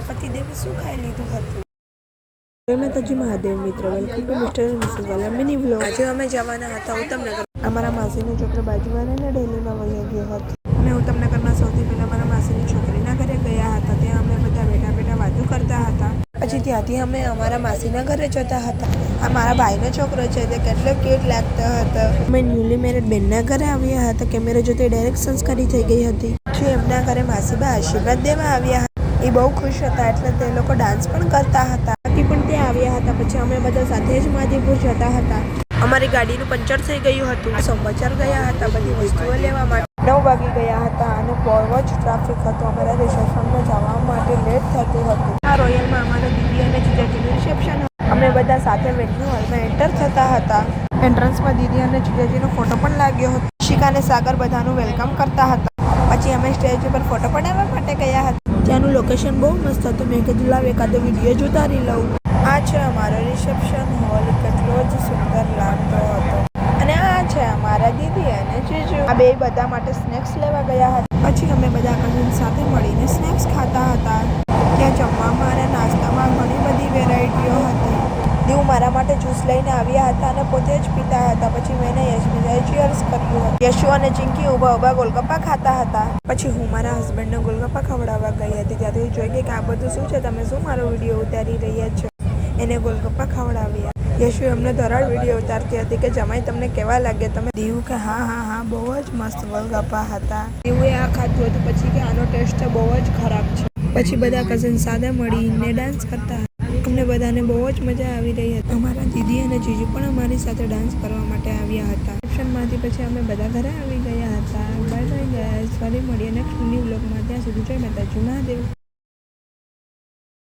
પતિદેવે શું ખાઈ લીધું હતું? જય માતાજી મહાદેવ મિત્રો, વેલકમ ટુ મિસ્ટર મિસિસ વાલા મિની વ્લોગ. આજે અમે જવાના હતા ઉત્તમનગર. અમારા માસીનો છોકરો બાજુવાળાને ડેલીમાં વહી ગયો હતો. અમે ઉત્તમનગરમાં સૌથી પહેલા મારા માસીની છોકરીના ઘરે ગયા હતા. ત્યાં અમે બધા બેઠા બેઠા વાતો કરતા હતા. પછી ત્યાંથી અમે અમારા માસીના ઘરે જતા હતા. આ મારા ભાઈનો છોકરો છે, તે કેટલો ક્યુટ લાગતો હતો. અમે ન્યૂલી મેરેડ બેનના ઘરે આવ્યા હતા. કેમેરો જોતે ડાયરેક્ટ સંસ્કારી થઈ ગઈ હતી. પછી એમના ઘરે માસીબા આશીર્વાદ દેવા આવ્યા હતા. એ બહુ ખુશ હતા, એટલે તે લોકો ડાન્સ પણ કરતા હતા. પણ તે આવ્યા હતા. પછી અમે બધા સાથે જ માધીપુર જતા હતા. અમારી ગાડીનું પંચર થઈ ગયું હતું. સમાચાર ગયા હતા બધી વસ્તુઓ લેવા માટે. 9 વાગી ગયા હતા અને બહુ જ ટ્રાફિક હતો. અમારા રિસેપ્શનમાં જવા માટે લેટ થતું હતું. આ રોયલમાં અમારા દીદી અને જીજાજીનું રિસેપ્શન હતું. અમે બધા સાથે વેન્યુ હોલમાં એન્ટર થતા હતા. એન્ટ્રન્સમાં દીદી અને જીજાજીનો ફોટો પણ લાગ્યો હતો. શિકા અને સાગર બધાનું વેલકમ કરતા હતા. પછી અમે સ્ટેજ ઉપર ફોટો પડાવવા માટે ગયા હતા. ત્યાંનું લોકેશન બહુ મસ્ત હતું. મેં કીધું લાવ એકાદો વિડીયો જ ઉતારી લઉં. આ છે અમારો રિસેપ્શન હોલ. કેટલો જ સુંદર લાગતો હતો. અને આ છે અમારા દીદી અને જીજુ. આ બે બધા માટે સ્નેક્સ લેવા ગયા હતા. પછી અમે બધા કઝિન સાથે મળીને સ્નેક્સ ખાતા હતા. ત્યાં જમવામાં અને નાસ્તામાં ઘણી બધી વેરાયટીઓ હતી. દીવ મારા માટે જ્યુસ લઈને આવ્યા હતા અને પોતે જ પીતા હતા. પછી મેં યશમીને ચીયર્સ કર્યું હતું. યશુ અને ચિંકી ઊભા ઊભા ગોલગપ્પા ખાતા હતા. પછી હું મારા હસબન્ડને ગોલગપ્પા ખવડાવવા ગઈ હતી. ત્યાંથી જોઈ ગઈ કે આ બધું શું છે, તમે શું મારો વિડીયો ઉતારી રહ્યા છો. એને ગોલગપ્પા ખવડાવ્યા. યશુ એમને ધરાડ વિડીયો ઉતારતી હતી કે જમાઈ તમને કેવા લાગે તમે. દીવ કે હા બહુ જ મસ્ત ગોલગપ્પા હતા. દીવે આ ખાધું હતું. પછી કે આનો ટેસ્ટ બહુ જ ખરાબ છે. પછી બધા કઝિન સાથે મળીને ડાન્સ કરતા હતા. અમને બધાને બહુ જ મજા આવી રહી હતી. અમારા દીદી અને જીજુ પણ અમારી સાથે ડાન્સ કરવા માટે આવ્યા હતા. રિસેપ્શનમાંથી પછી અમે બધા ઘરે આવી ગયા હતા. બાય બાય ગાઈસ, ફરી મળીએ નેક્સ્ટ ન્યૂ વ્લોગમાં. ત્યાં સુધી જય માતાજી મહાદેવ.